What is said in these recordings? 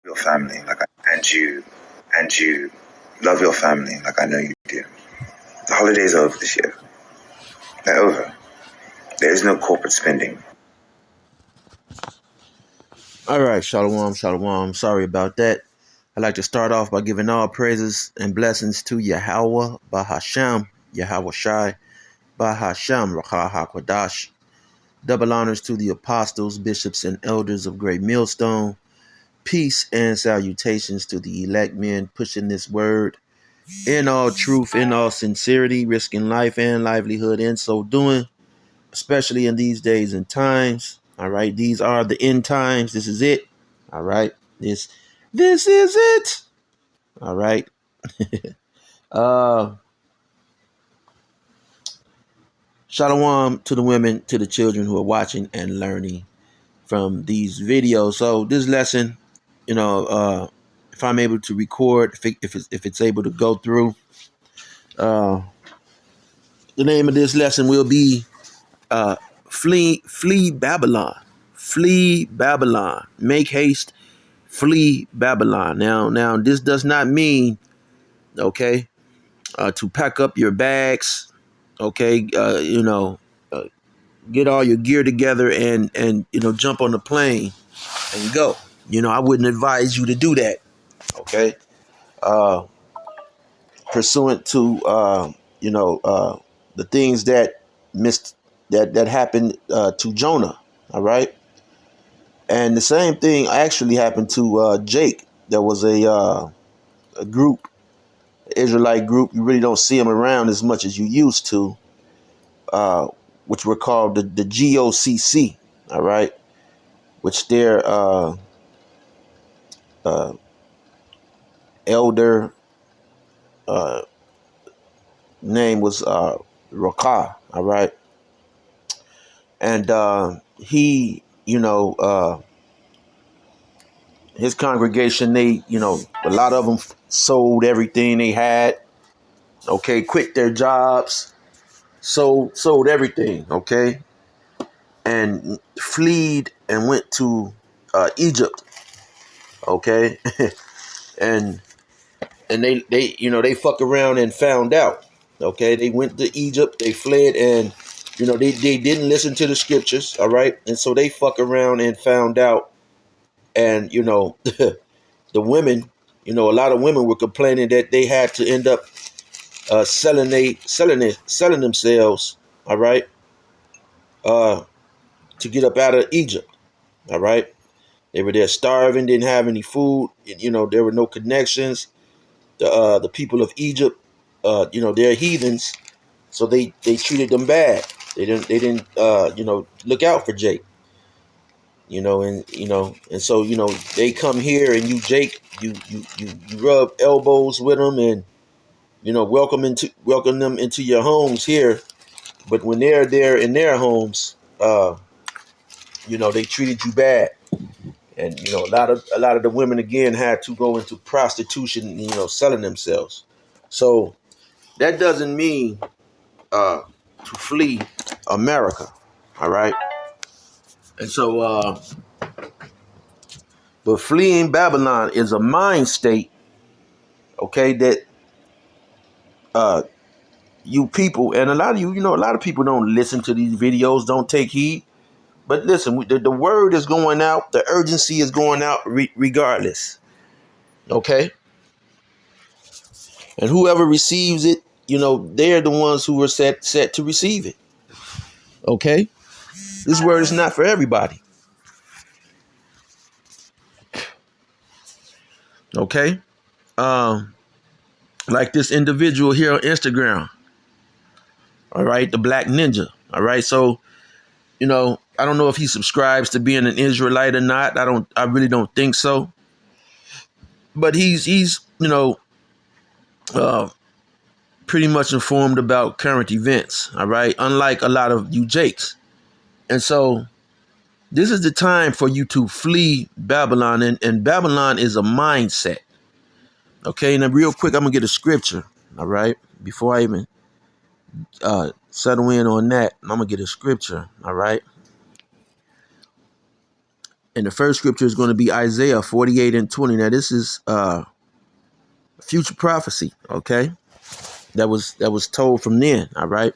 your family and you love your family like I know you do. The holidays are over this year. They're over. There is no corporate spending. All right, Shalom, Shalom. Sorry about that. I'd like to start off by giving all praises and blessings to Yahweh, Bahasham, Yahweh Shai, Bahasham, Rakah HaKwadash. Double honors to the apostles, bishops, and elders of Great Millstone. Peace and salutations to the elect men pushing this word in all truth, in all sincerity, risking life and livelihood in so doing, especially in these days and times. All right, these are the end times. This is it. All right, this is it. All right. Uh, Shalom to the women, to the children who are watching and learning from these videos. So this lesson, if I'm able to record, if it's able to go through, uh, the name of this lesson will be flee Babylon, make haste, flee Babylon. Now this does not mean, okay, to pack up your bags, okay, uh, get all your gear together and jump on the plane and go. I wouldn't advise you to do that, okay? Uh, Pursuant to the things that that happened to Jonah, all right? And the same thing actually happened to Jake. There was a group, Israelite group. You really don't see them around as much as you used to, which were called the GOCC, all right? Which their elder name was Rakah, all right? And he, his congregation, they, a lot of them sold everything they had, okay, quit their jobs, sold everything, okay, and fled and went to Egypt, okay, and they fuck around and found out, okay, they went to Egypt, they fled, and they didn't listen to the scriptures, all right, and so they fuck around and found out, and the women, a lot of women were complaining that they had to end up selling themselves, all right, to get up out of Egypt, all right. They were there starving, didn't have any food, there were no connections. The people of Egypt, they're heathens, so they treated them bad. They didn't look out for Jake, and so they come here and you Jake, you rub elbows with them and welcome them into your homes here. But when they're there in their homes, they treated you bad. And a lot of the women again had to go into prostitution, selling themselves. So that doesn't mean to flee America, all right. And so, but fleeing Babylon is a mind state, okay, that you people and a lot of a lot of people don't listen to these videos, don't take heed. But listen, the word is going out, the urgency is going out regardless, okay. And whoever receives it, they're the ones who are set to receive it. Okay? This word is not for everybody. Okay? Like this individual here on Instagram. All right, the Black Ninja. All right, so I don't know if he subscribes to being an Israelite or not. I really don't think so. But he's pretty much informed about current events. All right, unlike a lot of you Jakes. And so this is the time for you to flee Babylon, and Babylon is a mindset. Okay, now real quick, I'm gonna get a scripture. All right, before I even settle in on that, I'm gonna get a scripture. All right, And the first scripture is going to be Isaiah 48:20. Now, this is future prophecy, okay? That was told from then, all right?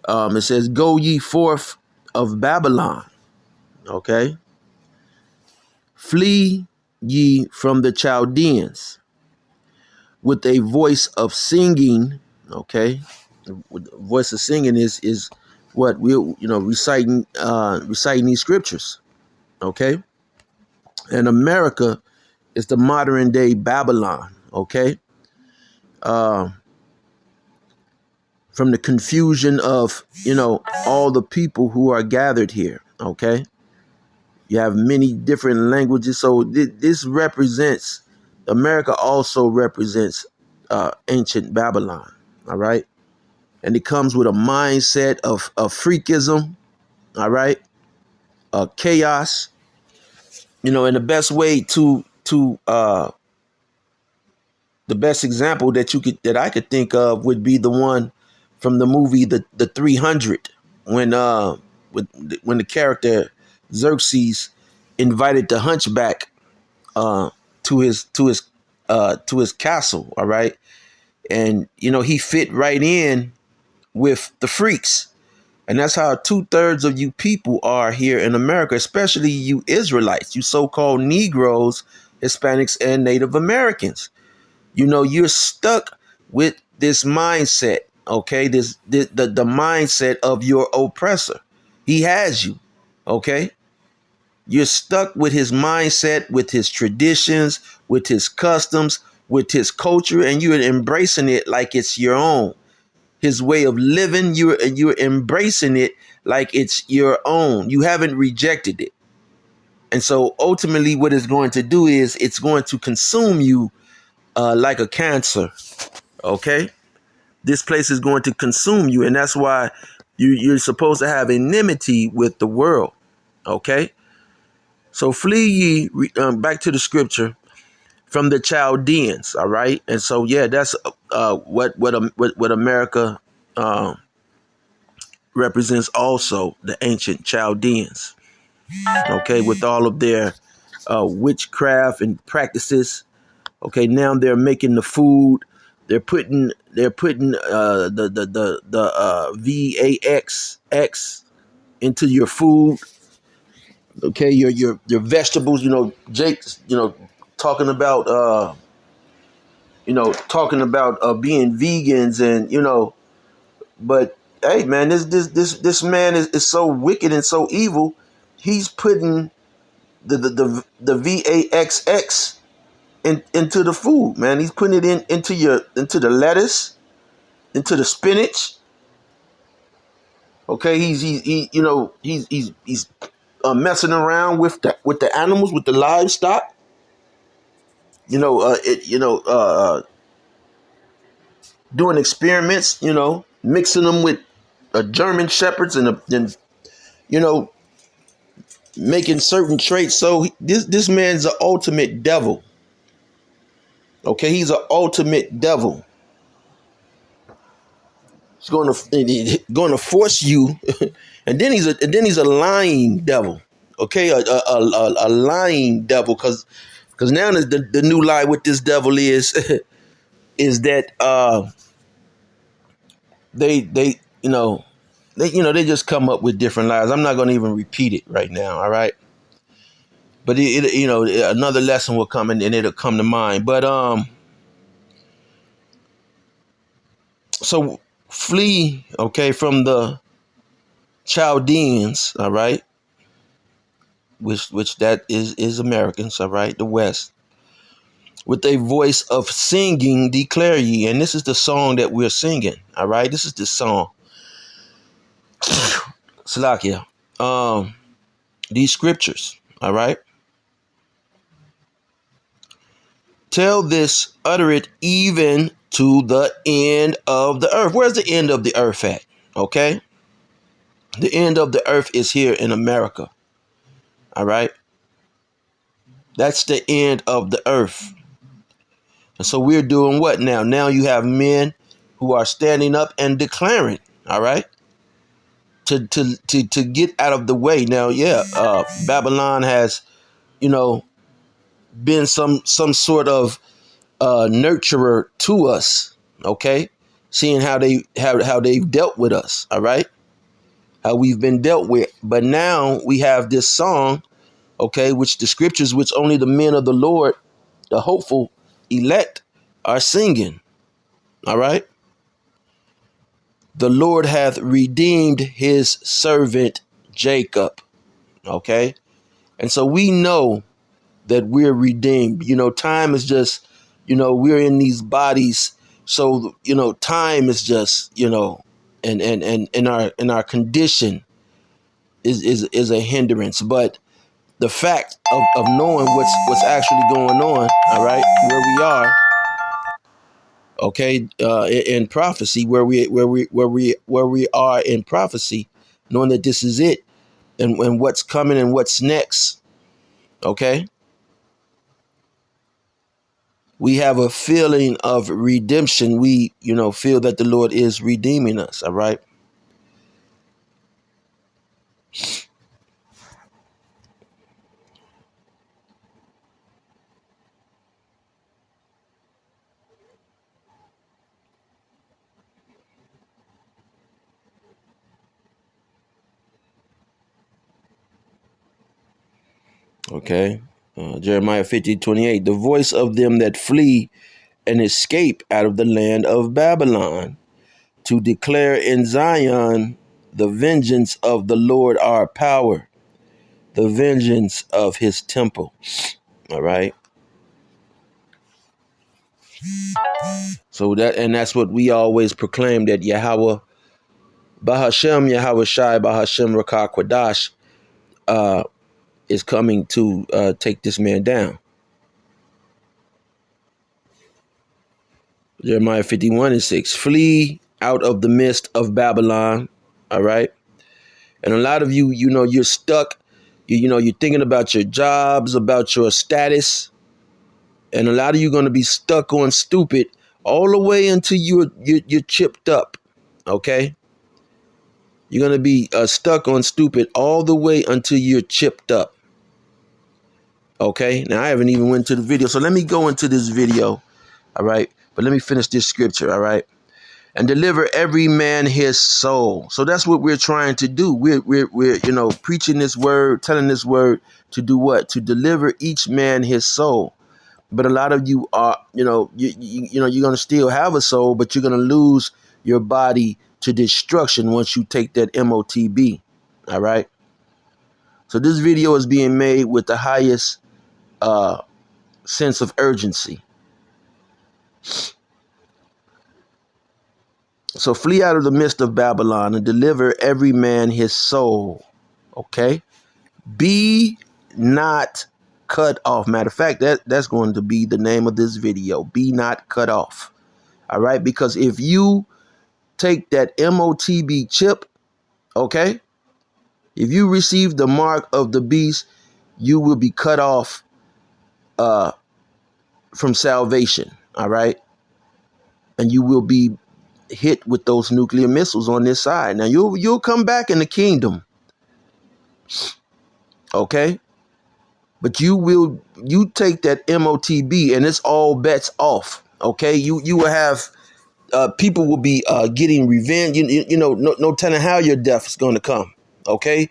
It says, "Go ye forth of Babylon," okay? "Flee ye from the Chaldeans with a voice of singing," okay? With the voice of singing is what we're reciting these scriptures, okay? And America is the modern day Babylon, okay? From the confusion of, all the people who are gathered here, okay? You have many different languages. So this represents, America also represents ancient Babylon, all right? And it comes with a mindset of freakism, all right? Chaos, and the best way the best example that I could think of would be the one from the movie the 300, when when the character Xerxes invited the hunchback to his castle, all right? And he fit right in with the freaks. And that's how 2/3 of you people are here in America, especially you Israelites, you so-called Negroes, Hispanics, and Native Americans. You're stuck with this mindset, okay? The mindset of your oppressor. He has you, okay? You're stuck with his mindset, with his traditions, with his customs, with his culture, and you're embracing it like it's your own. His way of living, you're embracing it like it's your own. You haven't rejected it. And so ultimately what it's going to do is it's going to consume you like a cancer. Okay. This place is going to consume you. And that's why you're supposed to have enmity with the world. Okay. So flee ye, back to the scripture, from the Chaldeans. All right. And so, yeah, that's what America represents, also the ancient Chaldeans. Okay. With all of their witchcraft and practices. Okay, now they're making the food. They're putting the VAXX into your food. Okay, your vegetables. Jake's talking about being vegans, and but hey man, this man is so wicked and so evil. He's putting the VAXX into the food, man. He's putting it into the lettuce, into the spinach. Okay, he's messing around with the animals, with the livestock. Doing experiments. Mixing them with German shepherds and making certain traits. So this man's an ultimate devil. Okay, he's an ultimate devil. He's going to force you, and then he's a lying devil. Okay, a lying devil, because now the new lie with this devil is is that they just come up with different lies. I'm not going to even repeat it right now. All right, but another lesson will come, and it'll come to mind. But so flee, okay, from the Chaldeans. All right. Which that is Americans, all right, the West. With a voice of singing, declare ye. And this is the song that we're singing, all right? This is the song. Salakia. These scriptures, all right? Tell this, utter it even to the end of the earth. Where's the end of the earth at? Okay? The end of the earth is here in America, all right? That's the end of the earth. And so we're doing what now? Now you have men who are standing up and declaring, all right? to get out of the way. Now, yeah, Babylon has, you know, been some sort of nurturer to us. Okay, seeing how they've dealt with us. All right, how we've been dealt with. But now we have this song, okay, which the scriptures, which only the men of the Lord, the hopeful elect, are singing. All right. The Lord hath redeemed his servant Jacob. Okay. And so we know that we're redeemed. You know, time is just, you know, we're in these bodies. So, you know, time is just, you know, and in our condition is a hindrance. But the fact of knowing what's actually going on, all right, where we are, okay, in prophecy, where we are in prophecy, knowing that this is it, and what's coming and what's next, okay, we have a feeling of redemption. We, you know, feel that the Lord is redeeming us. All right. Okay. Jeremiah 50:28. The voice of them that flee and escape out of the land of Babylon, to declare in Zion the vengeance of the Lord our power, the vengeance of his temple. All right. So that's what we always proclaim, that Yahweh Bahashem, Yahweh Shai, Bahashem Rakah Kwadash is coming to take this man down. Jeremiah 51:6. Flee out of the midst of Babylon. All right. And a lot of you, you know, you're stuck. You know, you're thinking about your jobs, about your status. And a lot of you are going to be stuck on stupid all the way until you're chipped up. Okay. You're going to be stuck on stupid all the way until you're chipped up. Okay. Now, I haven't even went to the video. So let me go into this video. All right. But let me finish this scripture. All right. And deliver every man his soul. So that's what we're trying to do. We're you know, preaching this word, telling this word to do what? To deliver each man his soul. But a lot of you are, you know, you know, you're going to still have a soul, but you're going to lose your body to destruction once you take that MOTB. All right. So this video is being made with the highest sense of urgency. So flee out of the midst of Babylon and deliver every man his soul. Okay. Be not cut off. Matter of fact, that's going to be the name of this video. Be not cut off. All right. Because if you take that MOTB chip, okay, if you receive the mark of the beast, you will be cut off from salvation. All right. And you will be hit with those nuclear missiles on this side. Now you'll come back in the kingdom. Okay. But you take that MOTB and it's all bets off. Okay. You will have people will be getting revenge. You know, no telling how your death is going to come. Okay.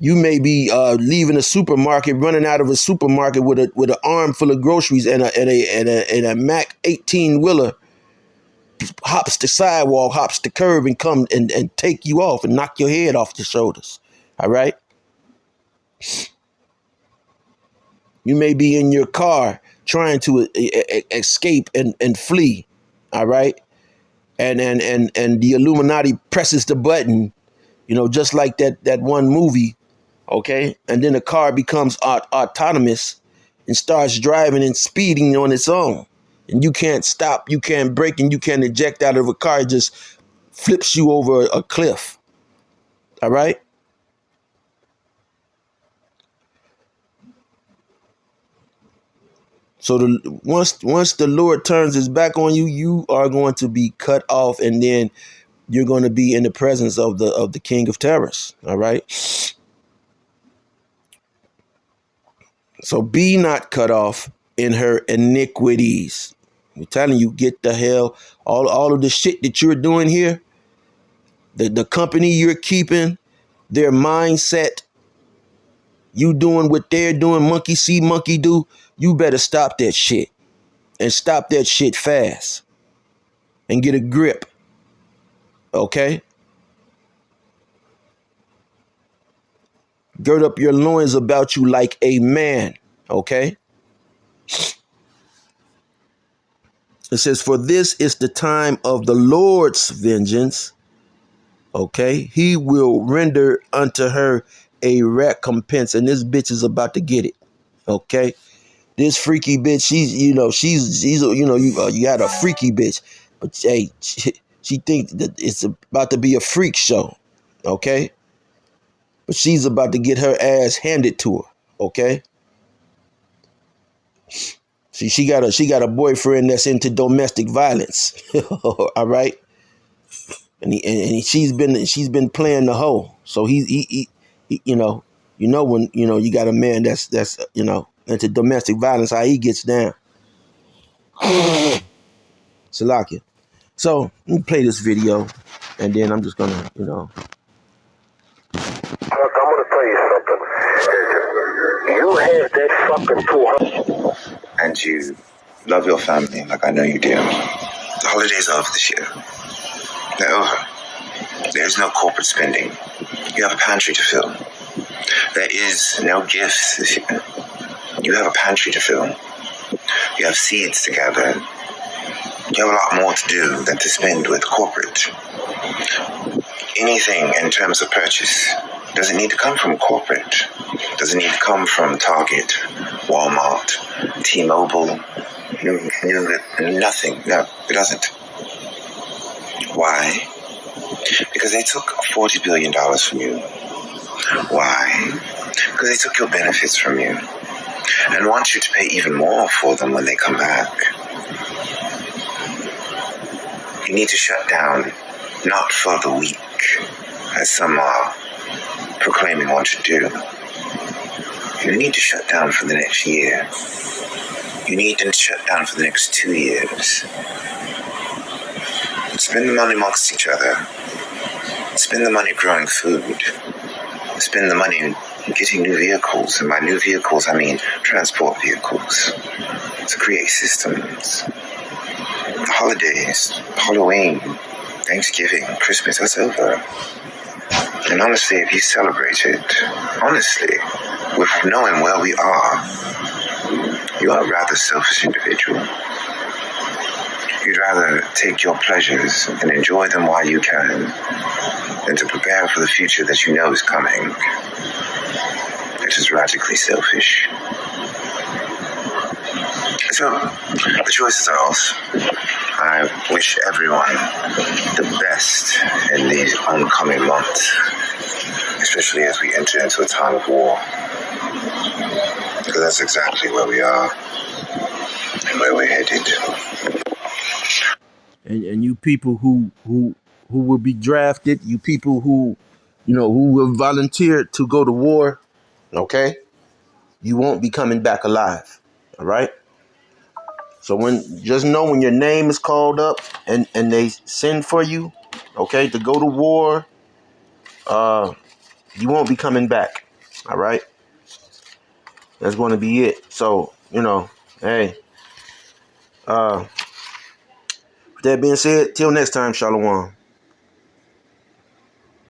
You may be leaving a supermarket, running out of a supermarket with an arm full of groceries and a Mac 18 wheeler hops the sidewalk, hops the curb, and come and take you off and knock your head off your shoulders. All right. You may be in your car trying to escape and flee. All right. And the Illuminati presses the button, you know, just like that one movie. Okay. And then the car becomes autonomous and starts driving and speeding on its own. And you can't stop, you can't brake, and you can't eject out of a car. It just flips you over a cliff. All right. So once the Lord turns his back on you, you are going to be cut off, and then you're going to be in the presence of the king of terrors. All right. So be not cut off in her iniquities. I'm telling you, get the hell, all of the shit that you're doing here, the company you're keeping, their mindset, you doing what they're doing, monkey see, monkey do. You better stop that shit, and stop that shit fast, and get a grip. Okay? Gird up your loins about you like a man. Okay? It says, for this is the time of the Lord's vengeance. Okay? He will render unto her a recompense. And this bitch is about to get it. Okay? This freaky bitch, she's you got a freaky bitch. But hey, she thinks that it's about to be a freak show. Okay? But she's about to get her ass handed to her. Okay? She got a boyfriend that's into domestic violence. All right? And she's been playing the hoe. So he when you got a man that's into domestic violence, how he gets down. Salakia. So let me play this video, and then I'm just gonna Look, I'm gonna tell you something. You have that fucking 200. And you love your family like I know you do. The holidays are over this year. They're over. There is no corporate spending. You have a pantry to fill. There is no gifts this year. You have a pantry to fill. You have seeds to gather. You have a lot more to do than to spend with corporate. Anything in terms of purchase doesn't need to come from corporate. Doesn't need to come from Target, Walmart, T-Mobile. Nothing. No, it doesn't. Why? Because they took $40 billion from you. Why? Because they took your benefits from you and want you to pay even more for them when they come back. You need to shut down, not for the weak, as some are proclaiming want to do. You need to shut down for the next year. You need to shut down for the next 2 years. Spend the money amongst each other. Spend the money growing food. Spend the money getting new vehicles. And by new vehicles, I mean transport vehicles. To create systems. The holidays, Halloween, Thanksgiving, Christmas, that's over. And honestly, if you celebrate it, honestly, with knowing where we are, you are a rather selfish individual. You'd rather take your pleasures and enjoy them while you can than to prepare for the future that you know is coming. It is radically selfish. So, the choices are ours. I wish everyone the best in these oncoming months, especially as we enter into a time of war. Because that's exactly where we are and where we're headed. and you people who will be drafted, you people who who will volunteer to go to war, okay, you won't be coming back alive. All right. So just know when your name is called up and they send for you, okay, to go to war, you won't be coming back. All right. That's going to be it. So hey, with that being said, till next time, Shalom.